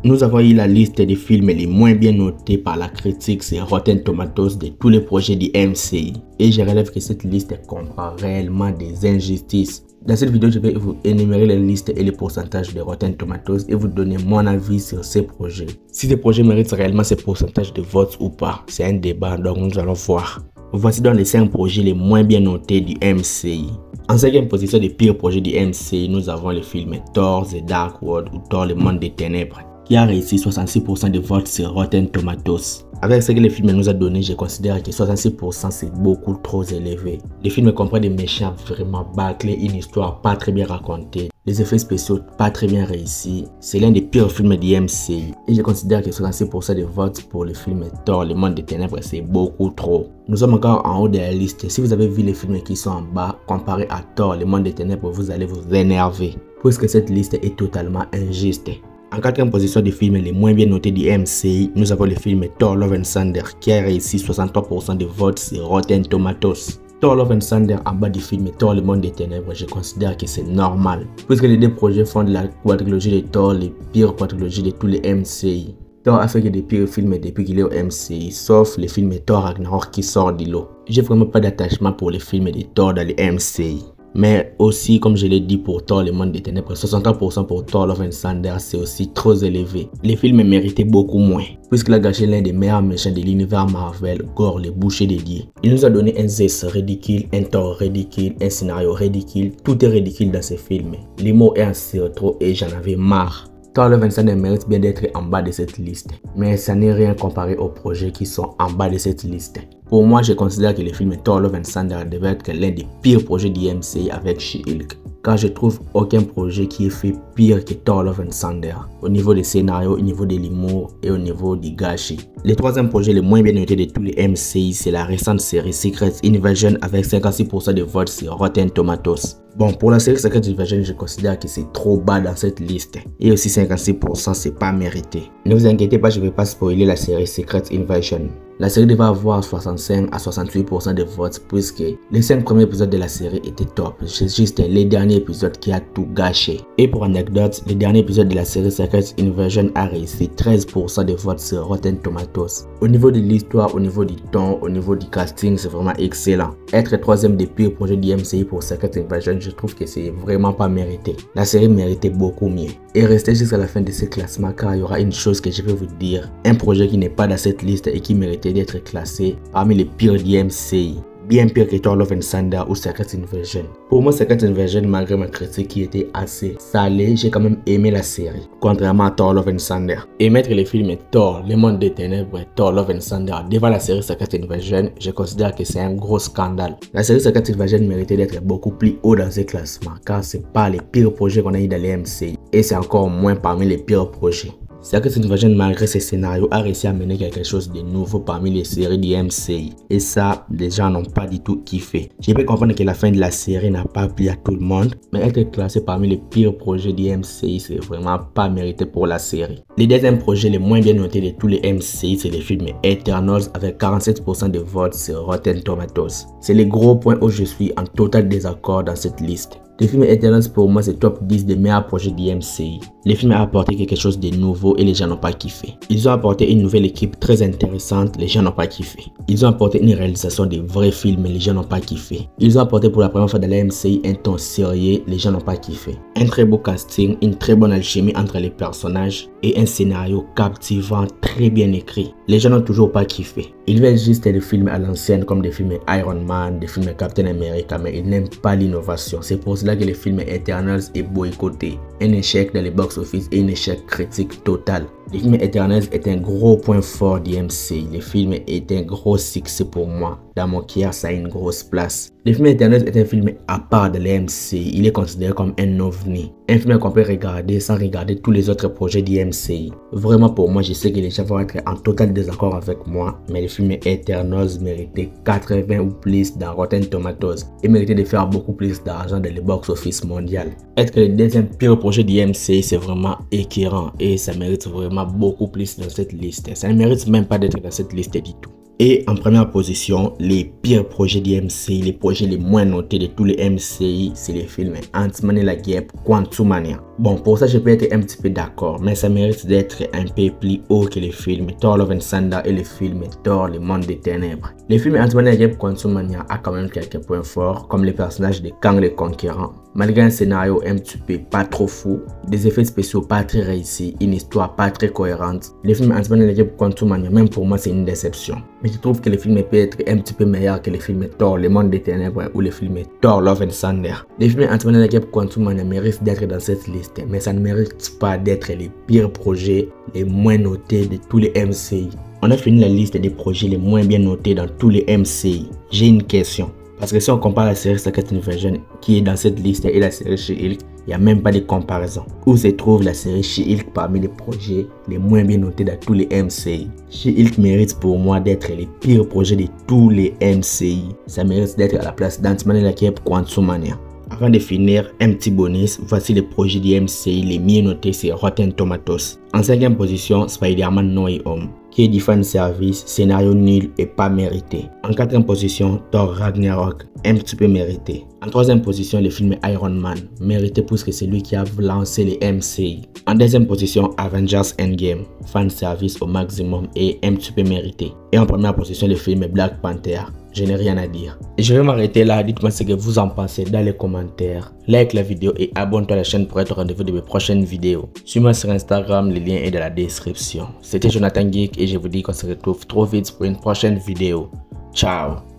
Nous avons eu la liste des films les moins bien notés par la critique sur Rotten Tomatoes de tous les projets du MCU. Et je relève que cette liste comprend réellement des injustices. Dans cette vidéo, je vais vous énumérer les listes et les pourcentages de Rotten Tomatoes et vous donner mon avis sur ces projets. Si ces projets méritent réellement ces pourcentages de votes ou pas, c'est un débat, donc nous allons voir. Voici donc les 5 projets les moins bien notés du MCU. En 5e position des pires projets du MCU, nous avons le film Thor The Dark World ou Thor Le Monde des Ténèbres, qui a réussi 66% de votes sur Rotten Tomatoes. Avec ce que le film nous a donné, je considère que 66% c'est beaucoup trop élevé. Le film comprend des méchants vraiment bâclés, une histoire pas très bien racontée, les effets spéciaux pas très bien réussis. C'est l'un des pires films du MCU. Et je considère que 66% de votes pour le film Thor, Le Monde des Ténèbres, c'est beaucoup trop. Nous sommes encore en haut de la liste. Si vous avez vu les films qui sont en bas, comparé à Thor, Le Monde des Ténèbres, vous allez vous énerver. Puisque cette liste est totalement injuste. En 4e position des films les moins bien notés du MCU, nous avons le film Thor Love and Thunder qui a réussi 63% de votes sur Rotten Tomatoes. Thor Love and Thunder en bas du film Thor Le Monde des Ténèbres, je considère que c'est normal. Puisque les deux projets font de la quadrilogie de Thor les pires quadrilogies de tous les MCU. Thor a fait que des pires films depuis qu'il est au MCU, sauf le film Thor Ragnarok qui sort du lot. J'ai vraiment pas d'attachement pour les films de Thor dans le MCU. Mais aussi, comme je l'ai dit pour Thor Le Monde des Ténèbres, 63% pour Thor Love and Thunder, c'est aussi trop élevé. Les films méritaient beaucoup moins, puisqu'il a gâché l'un des meilleurs méchants de l'univers Marvel, Gore, le boucher des dieux. Il nous a donné un Zeus ridicule, un Thor ridicule, un scénario ridicule, tout est ridicule dans ces films. L'humour est assez trop et j'en avais marre. Thor Love and Thunder mérite bien d'être en bas de cette liste, mais ça n'est rien comparé aux projets qui sont en bas de cette liste. Pour moi, je considère que le film Thor Love and Thunder devait être l'un des pires projets du MCU avec She-Hulk, car je trouve aucun projet qui est fait pire que Thor Love and Thunder, au niveau des scénarios, au niveau de l'humour et au niveau du gâchis. Le 3e projet le moins bien noté de tous les MCU, c'est la récente série Secret Invasion avec 56% de votes sur Rotten Tomatoes. Bon, pour la série Secret Invasion, je considère que c'est trop bas dans cette liste. Et aussi 56%, c'est pas mérité. Ne vous inquiétez pas, je ne vais pas spoiler la série Secret Invasion. La série devait avoir 65 à 68% de votes puisque les 5 premiers épisodes de la série étaient top. C'est juste les derniers épisodes qui a tout gâché. Et pour anecdote, le dernier épisode de la série Secret Invasion a réussi 13% de votes sur Rotten Tomatoes. Au niveau de l'histoire, au niveau du ton, au niveau du casting, c'est vraiment excellent. Être 3e des pires projets du MCU pour Secret Invasion, je trouve que c'est vraiment pas mérité. La série méritait beaucoup mieux. Et restez jusqu'à la fin de ce classement car il y aura une chose que je vais vous dire. Un projet qui n'est pas dans cette liste et qui méritait d'être classé parmi les pires du MCU. Bien pire que Thor Love and Thunder ou Secret Invasion. Pour moi, Secret Invasion, malgré ma critique qui était assez salée, j'ai quand même aimé la série, contrairement à Thor Love and Thunder. Et mettre les films Thor, Le Monde des Ténèbres et Thor Love and Thunder devant la série Secret Invasion, je considère que c'est un gros scandale. La série Secret Invasion méritait d'être beaucoup plus haut dans ce classement, car c'est pas les pires projets qu'on a eu dans les MCU, et c'est encore moins parmi les pires projets. Secret Invasion, malgré ses scénarios, a réussi à mener quelque chose de nouveau parmi les séries du MCU. Et ça, les gens n'ont pas du tout kiffé. Je peux comprendre que la fin de la série n'a pas plu à tout le monde, mais être classé parmi les pires projets du MCU, c'est vraiment pas mérité pour la série. Les deuxièmes projets les moins bien notés de tous les MCU, c'est le film Eternals avec 47% de votes sur Rotten Tomatoes. C'est le gros point où je suis en total désaccord dans cette liste. Le film Eternals pour moi c'est top 10 des meilleurs projets du MCU. Le film a apporté quelque chose de nouveau et les gens n'ont pas kiffé. Ils ont apporté une nouvelle équipe très intéressante, les gens n'ont pas kiffé. Ils ont apporté une réalisation de vrais films, mais les gens n'ont pas kiffé. Ils ont apporté pour la première fois dans la MCU un ton sérieux, les gens n'ont pas kiffé. Un très beau casting, une très bonne alchimie entre les personnages et un scénario captivant, très bien écrit. Les gens n'ont toujours pas kiffé. Ils veulent juste des films à l'ancienne comme des films Iron Man, des films Captain America, mais ils n'aiment pas l'innovation. C'est pour cela que le film Eternals est boycotté. Un échec dans les box-office et un échec critique total. Le film Eternals est un gros point fort du MCU. Le film est un gros succès pour moi. Dans mon cœur, ça a une grosse place. Le film Eternals est un film à part de l'MCU. Il est considéré comme un ovni. Un film qu'on peut regarder sans regarder tous les autres projets du MCU. Vraiment pour moi, je sais que les gens vont être en total désaccord avec moi. Mais le film Eternals méritait 80 ou plus dans Rotten Tomatoes. Et méritait de faire beaucoup plus d'argent dans le box-office mondial. Être le deuxième pire projet du MCU, c'est vraiment écœurant. Et ça mérite vraiment beaucoup plus dans cette liste. Ça ne mérite même pas d'être dans cette liste du tout. Et en première position, les pires projets du MCU, les projets les moins notés de tous les MCU, c'est les films Ant-Man et la Guêpe, Quantumania. Bon, pour ça, je peux être un petit peu d'accord, mais ça mérite d'être un peu plus haut que les films Thor Love and Thunder et le film Thor Le Monde des Ténèbres. Le film Ant-Man and the Wasp Quantumania a quand même quelques points forts, comme les personnages de Kang le Conquérant. Malgré un scénario un petit peu pas trop fou, des effets spéciaux pas très réussis, une histoire pas très cohérente, le film Ant-Man and the Wasp Quantumania, même pour moi, c'est une déception. Mais je trouve que le film peut être un petit peu meilleur que le film Thor Le Monde des Ténèbres ou le film Thor Love and Thunder. Le film Ant-Man and the Wasp Quantumania mérite d'être dans cette liste, mais ça ne mérite pas d'être les pires projets, les moins notés de tous les MCI. On a fini la liste des projets les moins bien notés dans tous les MCI. J'ai une question. Parce que si on compare la série Secret Invasion qui est dans cette liste et la série She-Hulk, il n'y a même pas de comparaison. Où se trouve la série She-Hulk parmi les projets les moins bien notés dans tous les MCI? She-Hulk mérite pour moi d'être les pires projets de tous les MCI. Ça mérite d'être à la place d'Ant-Man and the Wasp Quantumania. Avant de finir, un petit bonus, voici les projets du MCI les mieux notés sur Rotten Tomatoes. En 5e position, Spider-Man No Way Home, qui est du fan service, scénario nul et pas mérité. En 4e position, Thor Ragnarok, un petit peu mérité. En 3e position, le film Iron Man, mérité puisque c'est lui qui a lancé les MCI. En 2e position, Avengers Endgame, fan service au maximum et un petit peu mérité. Et en 1re position, le film Black Panther. Je n'ai rien à dire. Et je vais m'arrêter là. Dites-moi ce que vous en pensez dans les commentaires. Like la vidéo et abonne-toi à la chaîne pour être au rendez-vous de mes prochaines vidéos. Suis-moi sur Instagram, le lien est dans la description. C'était Jonathan Geek et je vous dis qu'on se retrouve trop vite pour une prochaine vidéo. Ciao.